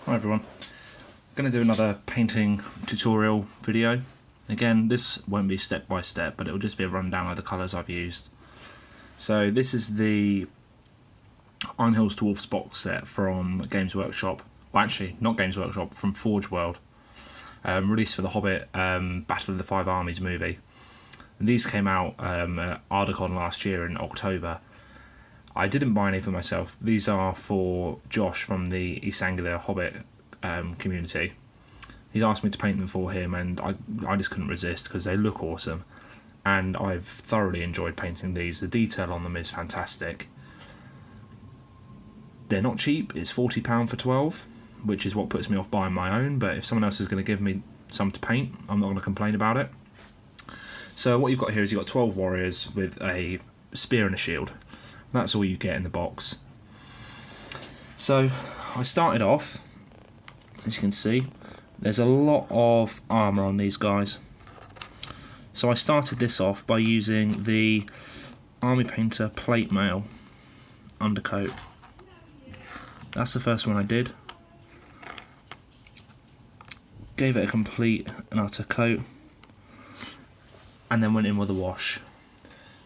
Hi everyone, I'm going to do another painting tutorial video. Again, this won't be step by step, but it will just be a rundown of the colours I've used. So this is the Iron Hills Dwarves box set from Games Workshop, well actually not Games Workshop, from Forge World, released for the Hobbit Battle of the Five Armies movie. And these came out at Ardacon last year in October. I didn't buy any for myself. These are for Josh from the East Anglia Hobbit Community. He's asked me to paint them for him, and I just couldn't resist because they look awesome. And I've thoroughly enjoyed painting these. The detail on them is fantastic. They're not cheap. It's £40 for 12, which is what puts me off buying my own. But if someone else is going to give me some to paint, I'm not going to complain about it. So what you've got here is you've got 12 warriors with a spear and a shield. That's all you get in the box. So I started off, as you can see, there's a lot of armour on these guys. So I started this off by using the Army Painter plate mail undercoat. That's the first one I did. Gave it a complete and utter coat, and then went in with a wash.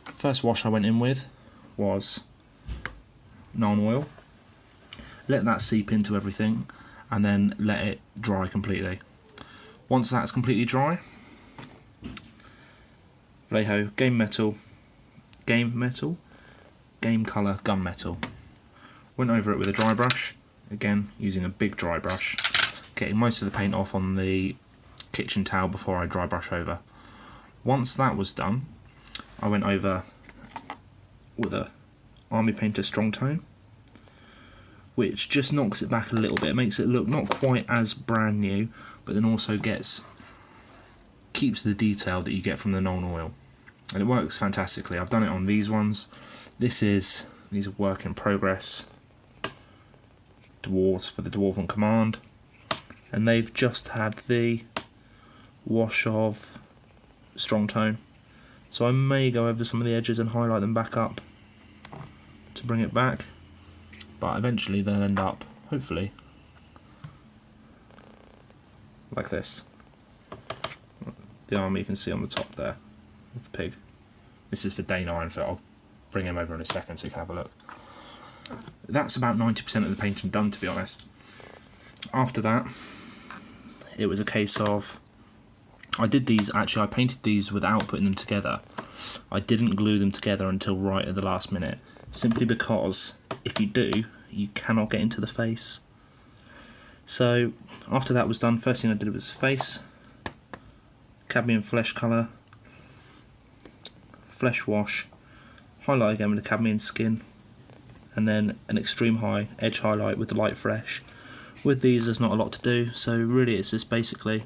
First wash I went in with was non-oil. Let that seep into everything and then let it dry completely. Once that's completely dry, Vallejo Game Colour Gunmetal. Went over it with a dry brush, again using a big dry brush, getting most of the paint off on the kitchen towel before I dry brush over. Once that was done, I went over with a Army Painter Strong Tone, which just knocks it back a little bit. It makes it look not quite as brand new, but then also keeps the detail that you get from the non-oil, and it works fantastically. I've done it on these ones. These are work in progress dwarves for the Dwarven Command, and they've just had the wash of Strong Tone. So I may go over some of the edges and highlight them back up to bring it back, but eventually they'll end up, hopefully, like this. The army you can see on the top there, with the pig. This is for Dane Ironfoot. I'll bring him over in a second so you can have a look. That's about 90% of the painting done, to be honest. After that, it was a case of, I painted these without putting them together. I didn't glue them together until right at the last minute, simply because if you do, you cannot get into the face. So after that was done, first thing I did was face, cadmium flesh colour, flesh wash, highlight again with the cadmium skin, and then an extreme high edge highlight with the light fresh. With these there's not a lot to do, so really it's just basically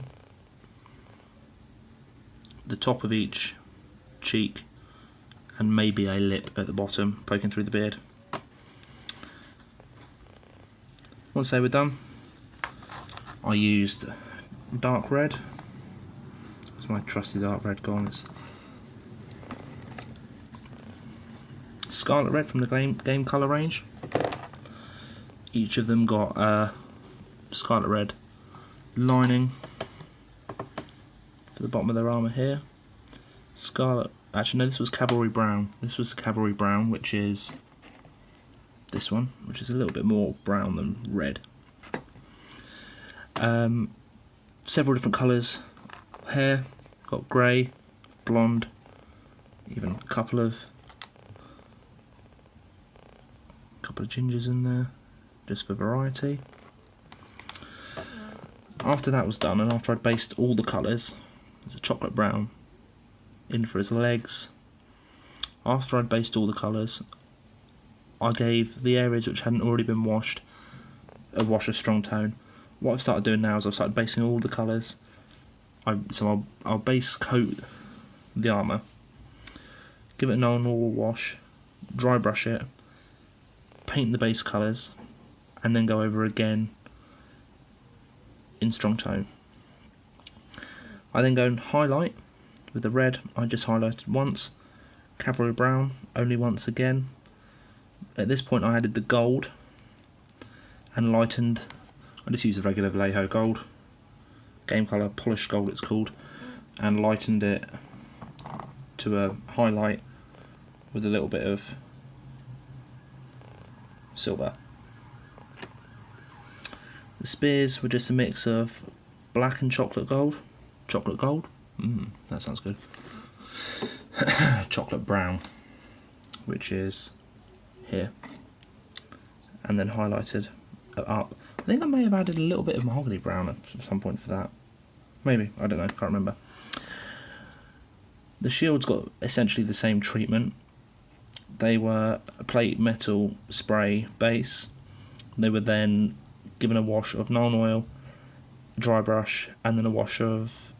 the top of each cheek and maybe a lip at the bottom poking through the beard. Once they were done, I used dark red. Where's my trusty dark red gone? It's Scarlet Red from the game colour range. Each of them got a Scarlet Red lining for the bottom of their armour here. Actually no, this was Cavalry Brown. This was Cavalry Brown, which is this one, which is a little bit more brown than red. Several different colours. Hair, got grey, blonde, even a couple of gingers in there, just for variety. After that was done, and after I'd based all the colours, there's a chocolate brown in for his legs. After I'd based all the colours, I gave the areas which hadn't already been washed a wash of Strong Tone. What I've started doing now is I've started basing all the colours. So I'll base coat the armour, give it a non-oil wash, dry brush it, paint the base colours, and then go over again in Strong Tone. I then go and highlight with the red. I just highlighted once, Cavalry Brown only once again. At this point I added the gold and lightened I just used the regular Vallejo gold, game colour polished gold it's called, and lightened it to a highlight with a little bit of silver. The spears were just a mix of black and chocolate gold. Chocolate gold? That sounds good. Chocolate brown, which is here, and then highlighted up. I think I may have added a little bit of mahogany brown at some point for that. Maybe, I don't know, can't remember. The shields got essentially the same treatment. They were a plate metal spray base. They were then given a wash of Nuln Oil, dry brush, and then a wash of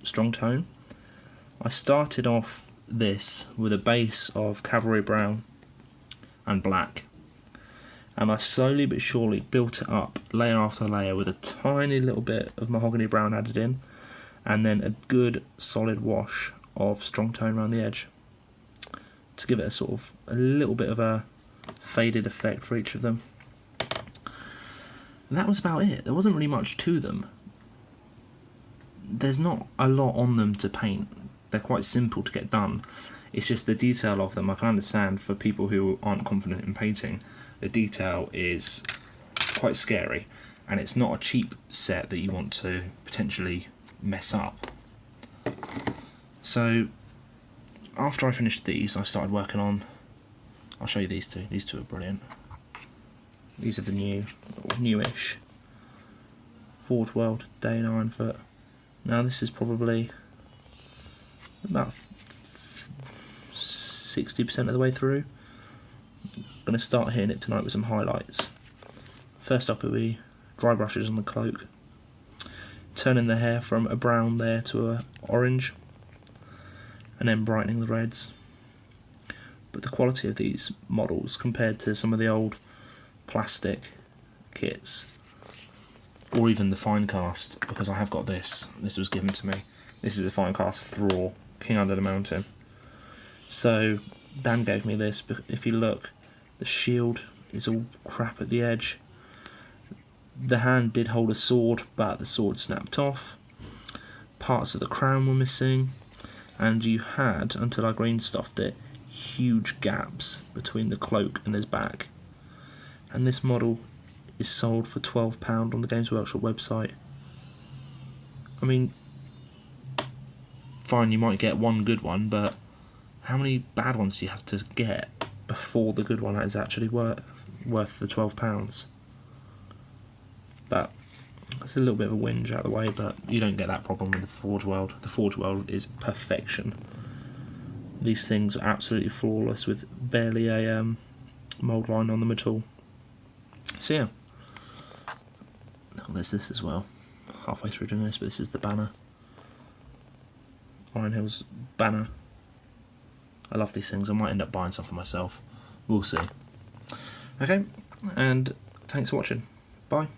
strong tone. I started off this with a base of cavalry brown and black, and I slowly but surely built it up layer after layer with a tiny little bit of mahogany brown added in, and then a good solid wash of strong tone around the edge to give it a sort of a little bit of a faded effect for each of them. And that was about it. There wasn't really much to them. There's not a lot on them to paint. They're quite simple to get done. It's just the detail of them. I can understand for people who aren't confident in painting, the detail is quite scary, and it's not a cheap set that you want to potentially mess up. So after I finished these, I started working on, I'll show you these two. These two are brilliant. These are the newish Forge World Day in Ironfoot. Now this is probably about 60% of the way through. I'm going to start hitting it tonight with some highlights. First up will be dry brushes on the cloak, turning the hair from a brown there to a orange, and then brightening the reds. But the quality of these models compared to some of the old plastic kits, or even the fine cast, because I have got this was given to me. This is a fine cast Thrall, King Under the Mountain. So Dan gave me this, but if you look, the shield is all crap at the edge. The hand did hold a sword, but the sword snapped off. Parts of the crown were missing, and you had, until I green stuffed it, huge gaps between the cloak and his back. And this model is sold for £12 on the Games Workshop website. I mean, fine, you might get one good one, but how many bad ones do you have to get before the good one is actually worth the £12? But it's a little bit of a whinge out of the way, but you don't get that problem with the Forge World. The Forge World is perfection. These things are absolutely flawless with barely a mould line on them at all. So yeah, oh, there's this as well. Halfway through doing this, but this is the banner. Iron Hills banner. I love these things. I might end up buying some for myself. We'll see. Okay, and thanks for watching. Bye.